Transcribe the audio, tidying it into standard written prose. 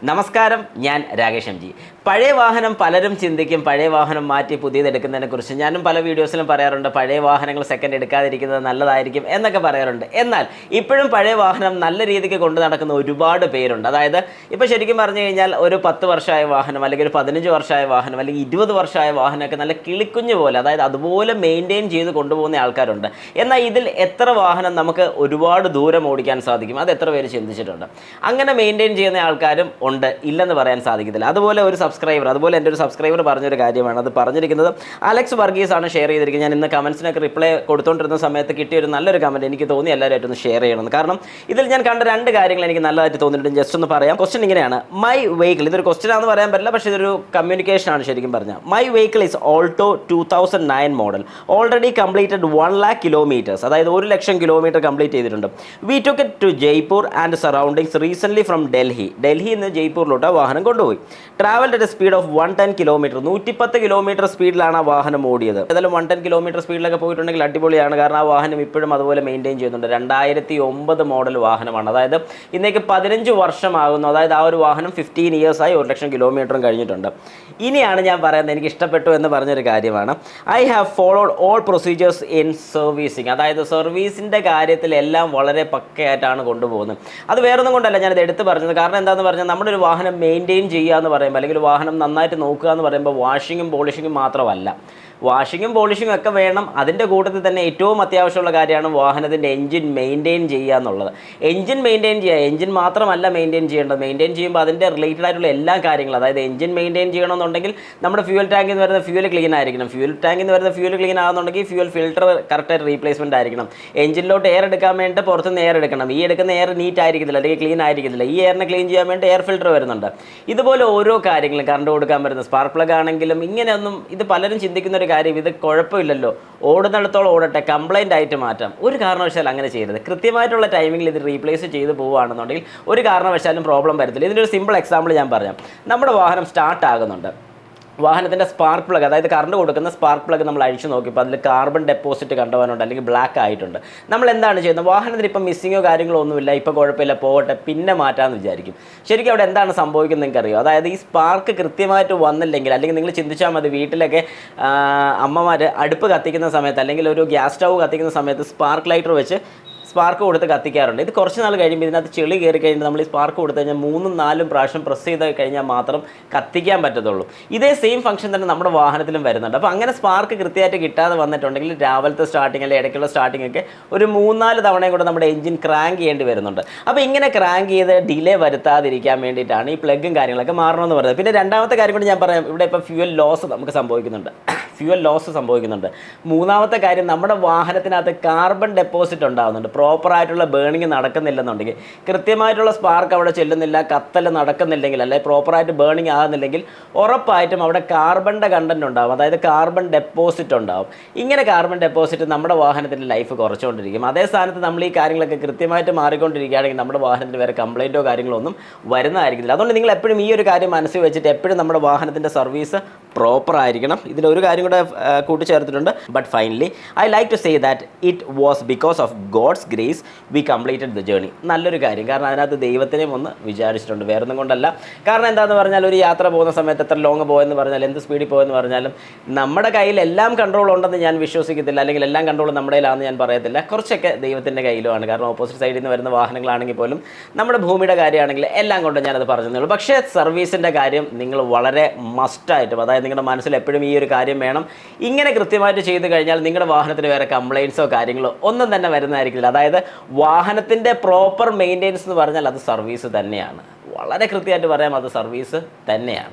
നമസ്കാരം, ഞാൻ Rakesh M G. പഴയ വാഹനം പലരും ചിന്തിക്കും, പഴയ വാഹനം മാറ്റി പുതിയതെടുക്കുന്നതിനെക്കുറിച്ച് ഞാനും പല വീഡിയോസിലും പറയാറുണ്ട്. പഴയ വാഹനങ്ങൾ സെക്കൻഡ് എടുക്കാതിരിക്കുന്നത് നല്ലതായിരിക്കും എന്നൊക്കെ പറയാറുണ്ട്. എന്നാൽ ഇപ്പോഴും പഴയ വാഹനം നല്ല രീതിക്ക് കൊണ്ടു നടക്കുന്ന ഒരുപാട് പേരുണ്ട്. അതായത് ഇപ്പോൾ ശരിക്കും പറഞ്ഞു കഴിഞ്ഞാൽ ഒരു 10 വർഷമായ വാഹനം, അല്ലെങ്കിൽ ഒരു 15 വർഷമായ വാഹനം, അല്ലെങ്കിൽ 20 വർഷമായ വാഹനമൊക്കെ നല്ല കിളിക്കുഞ്ഞ് പോലെ, അതായത് അതുപോലെ മെയിൻറ്റെയിൻ ചെയ്ത് കൊണ്ടുപോകുന്ന ആൾക്കാരുണ്ട്. എന്നാൽ ഇതിൽ എത്ര വാഹനം നമുക്ക് ഒരുപാട് ദൂരം ഓടിക്കാൻ സാധിക്കും? അത് എത്ര പേര് ചിന്തിച്ചിട്ടുണ്ട്? അങ്ങനെ മെയിൻറ്റെയിൻ ചെയ്യുന്ന ആൾക്കാരും ഉണ്ട്, ഇല്ലെന്ന് പറയാൻ സാധിക്കത്തില്ല. അതുപോലെ എൻ്റെ ഒരു സബ്സ്ക്രൈബർ പറഞ്ഞൊരു കാര്യമാണ്. അത് പറഞ്ഞിരിക്കുന്നത് അലക്സ് വർഗീസ് ആണ് ഷെയർ ചെയ്തിരിക്കുന്നത്. ഞാൻ ഇന്ന് കമൻസിനൊക്കെ റിപ്ലൈ കൊടുത്തുകൊണ്ടിരുന്ന സമയത്ത് കിട്ടിയൊരു നല്ലൊരു കമൻറ്റ് എനിക്ക് തോന്നി എല്ലാവരുമായിട്ടൊന്ന് ഷെയർ ചെയ്യണമെന്ന്. കാരണം ഇതിൽ ഞാൻ കണ്ട 2 കാര്യങ്ങൾ എനിക്ക് നല്ലതായിട്ട് തോന്നിയിട്ടുണ്ട്. ജസ്റ്റ് ഒന്ന് പറയാം. ക്വസ്റ്റ്യൻ ഇങ്ങനെയാണ്: മൈ വെഹിക്കിൾ, ഇതൊരു ക്വസ്റ്റ്യൻ ആണെന്ന് പറയാൻ പറ്റില്ല, പക്ഷേ ഇതൊരു കമ്മ്യൂണിക്കേഷൻ ആണ് ശരിക്കും പറഞ്ഞാൽ. My vehicle is Alto 2009 model, already completed 1 lakh kilometers, അതായത് 1 ലക്ഷം കിലോമീറ്റർ കംപ്ലീറ്റ് ചെയ്തിട്ടുണ്ട്. We took it to Jaipur and surroundings recently from ഡൽഹിയിൽ നിന്ന് ജയ്പൂരിലോട്ട് വാഹനം കൊണ്ടുപോയി. Travelled at a speed of 110 kilometre, 110 kilometre സ്പീഡിലാണ് ആ വാഹനം ഓടിയത്. ഏതായാലും 110 കിലോമീറ്റർ സ്പീഡിലൊക്കെ പോയിട്ടുണ്ടെങ്കിൽ അടിപൊളിയാണ്. കാരണം ആ വാഹനം ഇപ്പോഴും അതുപോലെ മെയിൻറ്റെയിൻ ചെയ്യുന്നുണ്ട്. 2009 മോഡൽ വാഹനമാണ്. അതായത് ഇന്നേക്ക് 15 വർഷമാകുന്നു. അതായത് ആ ഒരു വാഹനം 15 ഇയേഴ്സായി 1 ലക്ഷം കിലോമീറ്ററും കഴിഞ്ഞിട്ടുണ്ട്. ഇനിയാണ് ഞാൻ പറയുന്നത്, എനിക്ക് ഇഷ്ടപ്പെട്ടു എന്ന് പറഞ്ഞൊരു കാര്യമാണ്. I have followed all procedures in servicing, അതായത് സർവീസിൻ്റെ കാര്യത്തിൽ എല്ലാം വളരെ പക്കയായിട്ടാണ് കൊണ്ടുപോകുന്നത്. അത് വേറൊന്നും കൊണ്ടല്ല ഞാനത് എടുത്ത് പറഞ്ഞത്. കാരണം എന്താണെന്ന് പറഞ്ഞാൽ നമ്മുടെ ഒരു വാഹനം മെയിൻറ്റെയിൻ ചെയ്യുക എന്ന് പറയുമ്പോൾ, അല്ലെങ്കിൽ ഒരു വാഹനം നന്നായിട്ട് നോക്കുക എന്ന് പറയുമ്പോൾ വാഷിങ്ങും പോളിഷിങ്ങും മാത്രമല്ല. വാഷിങ്ങും പോളിഷിങ്ങും ഒക്കെ വേണം. അതിൻ്റെ കൂട്ടത്തിൽ തന്നെ ഏറ്റവും അത്യാവശ്യമുള്ള കാര്യമാണ് വാഹനത്തിൻ്റെ എൻജിൻ മെയിൻറ്റെയിൻ ചെയ്യുക എന്നുള്ളത്. എൻജിൻ മെയിൻറ്റെയിൻ ചെയ്യുക, എൻജിൻ മാത്രമല്ല മെയിൻറ്റെയിൻ ചെയ്യേണ്ടത്. മെയിൻറ്റെയിൻ ചെയ്യുമ്പോൾ അതിൻ്റെ റിലേറ്റഡ് ആയിട്ടുള്ള എല്ലാ കാര്യങ്ങളും, അതായത് എൻജിൻ മെയിൻറ്റെയിൻ ചെയ്യണമെന്നുണ്ടെങ്കിൽ നമ്മുടെ ഫ്യൂൽ ടാങ്കിൽ നിന്ന് വരുന്ന ഫ്യൂൽ ക്ലീൻ ആയിരിക്കണം. ഫ്യൂൽ ടാങ്കിൽ നിന്ന് വരുന്ന ഫ്യൂൽ ക്ലീൻ ആകുന്നുണ്ടെങ്കിൽ ഫ്യൂൽ ഫിൽറ്റർ കറക്റ്റായിട്ട് റീപ്ലേസ്മെൻറ്റ് ആയിരിക്കണം. എൻജിനിലോട്ട് എയർ എടുക്കാൻ വേണ്ടി പുറത്തുനിന്ന് എയർ എടുക്കണം. ഈ എടുക്കുന്ന എയർ നീറ്റ് ആയിരിക്കത്തില്ല, അല്ലെങ്കിൽ ക്ലീൻ ആയിരിക്കത്തില്ല. ഈ എയറിനെ ക്ലീൻ ചെയ്യാൻ വേണ്ടി എയർ ഫിൽറ്റർ വരുന്നുണ്ട്. ഇതുപോലെ ഓരോ കാര്യങ്ങളും, കറണ്ട് കൊടുക്കാൻ വരുന്ന സ്പാർക്ക് പ്ലഗ് ആണെങ്കിലും ഇങ്ങനെയൊന്നും, ഇത് പലരും ചിന്തിക്കുന്ന ഒരു കാര്യം, ഇത് കുഴപ്പമില്ലല്ലോ, ഓടുന്നിടത്തോളം ഓടട്ടെ, കംപ്ലൈൻ്റ് ആയിട്ട് മാറ്റാം. ഒരു കാരണവശാലും അങ്ങനെ ചെയ്യരുത്. കൃത്യമായിട്ടുള്ള ടൈമിങ്ങിൽ ഇത് റീപ്ലേസ് ചെയ്ത് പോവുകയാണെന്നുണ്ടെങ്കിൽ ഒരു കാരണവശാലും പ്രോബ്ലം വരത്തില്ല. ഇതിൻ്റെ ഒരു സിമ്പിൾ എക്സാമ്പിൾ ഞാൻ പറയാം. നമ്മുടെ വാഹനം സ്റ്റാർട്ട് ആകുന്നുണ്ട്, വാഹനത്തിൻ്റെ സ്പാർക്ക് പ്ലഗ്, അതായത് കറണ്ട് കൊടുക്കുന്ന സ്പാർക്ക് പ്ലഗ് നമ്മൾ അഴിച്ചു നോക്കിയപ്പോൾ അതിൽ കാർബൺ ഡെപ്പോസിറ്റ് കണ്ടുപോകാനുണ്ട്, അല്ലെങ്കിൽ ബ്ലാക്ക് ആയിട്ടുണ്ട്. നമ്മൾ എന്താണ് ചെയ്യുന്നത്? വാഹനത്തിന് ഇപ്പം മിസ്സിങ്ങോ കാര്യങ്ങളോ ഒന്നുമില്ല, ഇപ്പോൾ കുഴപ്പമില്ല, പോകട്ടെ, പിന്നെ മാറ്റാമെന്ന് വിചാരിക്കും. ശരിക്കും അവിടെ എന്താണ് സംഭവിക്കുന്നത് നിങ്ങൾക്കറിയോ? അതായത് ഈ സ്പാർക്ക് കൃത്യമായിട്ട് വന്നില്ലെങ്കിൽ, അല്ലെങ്കിൽ നിങ്ങൾ ചിന്തിച്ചാൽ മതി, വീട്ടിലൊക്കെ അമ്മമാർ അടുപ്പ് കത്തിക്കുന്ന സമയത്ത്, അല്ലെങ്കിൽ ഒരു ഗ്യാസ് സ്റ്റൗ കത്തിക്കുന്ന സമയത്ത് സ്പാർക്ക് ലൈറ്റർ വെച്ച് സ്പാർക്ക് കൊടുത്ത് കത്തിക്കാറുണ്ട്. ഇത് കുറച്ച് നാൾ കഴിയുമ്പോൾ ഇതിനകത്ത് ചെളി കയറി കഴിഞ്ഞാൽ നമ്മൾ ഈ സ്പാർക്ക് കൊടുത്തു കഴിഞ്ഞാൽ 3-4 പ്രാവശ്യം പ്രസ് ചെയ്ത് കഴിഞ്ഞാൽ മാത്രം കത്തിക്കാൻ പറ്റത്തുള്ളൂ. ഇതേ സെയിം ഫംഗ്ഷൻ തന്നെ നമ്മുടെ വാഹനത്തിലും വരുന്നുണ്ട്. അപ്പോൾ അങ്ങനെ സ്പാർക്ക് കൃത്യമായിട്ട് കിട്ടാതെ വന്നിട്ടുണ്ടെങ്കിൽ രാവിലത്തെ സ്റ്റാർട്ടിങ് അല്ലെങ്കിൽ ഇടയ്ക്കുള്ള സ്റ്റാർട്ടിംഗ് ഒക്കെ ഒരു 3-4 തവണയും കൂടെ നമ്മുടെ എഞ്ചിൻ ക്രാങ്ക് ചെയ്യേണ്ടി വരുന്നുണ്ട്. അപ്പോൾ ഇങ്ങനെ ക്രാങ്ക് ചെയ്ത് ഡിലേ വരുത്താതിരിക്കാൻ വേണ്ടിയിട്ടാണ് ഈ പ്ലഗും കാര്യങ്ങളൊക്കെ മാറണമെന്ന് പറയുന്നത്. പിന്നെ രണ്ടാമത്തെ കാര്യം കൂടി ഞാൻ പറയാം. ഇവിടെ ഇപ്പോൾ ഫ്യൂവൽ ലോസ് നമുക്ക് സംഭവിക്കുന്നുണ്ട്. മൂന്നാമത്തെ കാര്യം, നമ്മുടെ വാഹനത്തിനകത്ത് കാർബൺ ഡെപ്പോസിറ്റ് ഉണ്ടാകുന്നുണ്ട്. പ്രോപ്പറായിട്ടുള്ള ബേണിങ് നടക്കുന്നില്ലെന്നുണ്ടെങ്കിൽ, കൃത്യമായിട്ടുള്ള സ്പാർക്ക് അവിടെ ചെല്ലുന്നില്ല, കത്തൽ നടക്കുന്നില്ലെങ്കിൽ, അല്ലെങ്കിൽ പ്രോപ്പറായിട്ട് ബേണിങ് ആകുന്നില്ലെങ്കിൽ ഉറപ്പായിട്ടും അവിടെ കാർബണിൻ്റെ കണ്ടൻറ്റ് ഉണ്ടാകും, അതായത് കാർബൺ ഡെപ്പോസിറ്റ് ഉണ്ടാകും. ഇങ്ങനെ കാർബൺ ഡെപ്പോസിറ്റ് നമ്മുടെ വാഹനത്തിൻ്റെ ലൈഫ് കുറച്ചുകൊണ്ടിരിക്കും. അതേ സ്ഥാനത്ത് നമ്മൾ ഈ കാര്യങ്ങളൊക്കെ കൃത്യമായിട്ട് മാറിക്കൊണ്ടിരിക്കുകയാണെങ്കിൽ നമ്മുടെ വാഹനത്തിന് വേറെ കംപ്ലൈൻറ്റോ കാര്യങ്ങളോ ഒന്നും വരുന്നതായിരിക്കില്ല. അതുകൊണ്ട് നിങ്ങൾ എപ്പോഴും ഈ ഒരു കാര്യം മനസ്സിൽ വെച്ചിട്ട് എപ്പോഴും നമ്മുടെ വാഹനത്തിൻ്റെ സർവീസ് പ്രോപ്പർ ആയിരിക്കണം. ഇതിലൊരു കാര്യം കൂടെ കൂട്ടിച്ചേർത്തിട്ടുണ്ട്. But finally I like to say that it was because of God's grace we completed the journey. നല്ലൊരു കാര്യം. കാരണം അതിനകത്ത് ദൈവത്തിനെയും ഒന്ന് വിചാരിച്ചിട്ടുണ്ട്, വേറൊന്നും കൊണ്ടല്ല. കാരണം എന്താണെന്ന് പറഞ്ഞാൽ, ഒരു യാത്ര പോകുന്ന സമയത്ത് എത്ര ലോങ് പോയെന്ന് പറഞ്ഞാൽ, എന്ത് സ്പീഡിൽ പോയെന്ന് പറഞ്ഞാലും നമ്മുടെ കയ്യിൽ എല്ലാം കൺട്രോൾ ഉണ്ടെന്ന് ഞാൻ വിശ്വസിക്കത്തില്ല, അല്ലെങ്കിൽ എല്ലാം കൺട്രോൾ നമ്മുടെ കയ്യിലാണെന്ന് ഞാൻ പറയത്തില്ല. കുറച്ചൊക്കെ ദൈവത്തിൻ്റെ കയ്യിലുമാണ്. കാരണം ഓപ്പോസിറ്റ് സൈഡിൽ നിന്ന് വരുന്ന വാഹനങ്ങളാണെങ്കിൽ പോലും, നമ്മുടെ ഭൂമിയുടെ കാര്യമാണെങ്കിൽ എല്ലാം കൊണ്ട് ഞാനത് പറഞ്ഞതേ ഉള്ളൂ. പക്ഷേ സർവീസിൻ്റെ കാര്യം നിങ്ങൾ വളരെ മസ്റ്റായിട്ടും, അതായത് നിങ്ങളുടെ മനസ്സിൽ എപ്പോഴും ഈ ഒരു കാര്യം വേണം. ഇങ്ങനെ കൃത്യമായിട്ട് ചെയ്ത് കഴിഞ്ഞാൽ നിങ്ങളുടെ വാഹനത്തിന് വേറെ കംപ്ലയിൻസോ കാര്യങ്ങളോ ഒന്നും തന്നെ വരുന്നതായിരിക്കില്ല. അതായത് വാഹനത്തിൻ്റെ പ്രോപ്പർ മെയിൻ്റെനൻസ് എന്ന് പറഞ്ഞാൽ അത് സർവീസ് തന്നെയാണ്. വളരെ കൃത്യമായിട്ട് പറയാം, അത് സർവീസ് തന്നെയാണ്.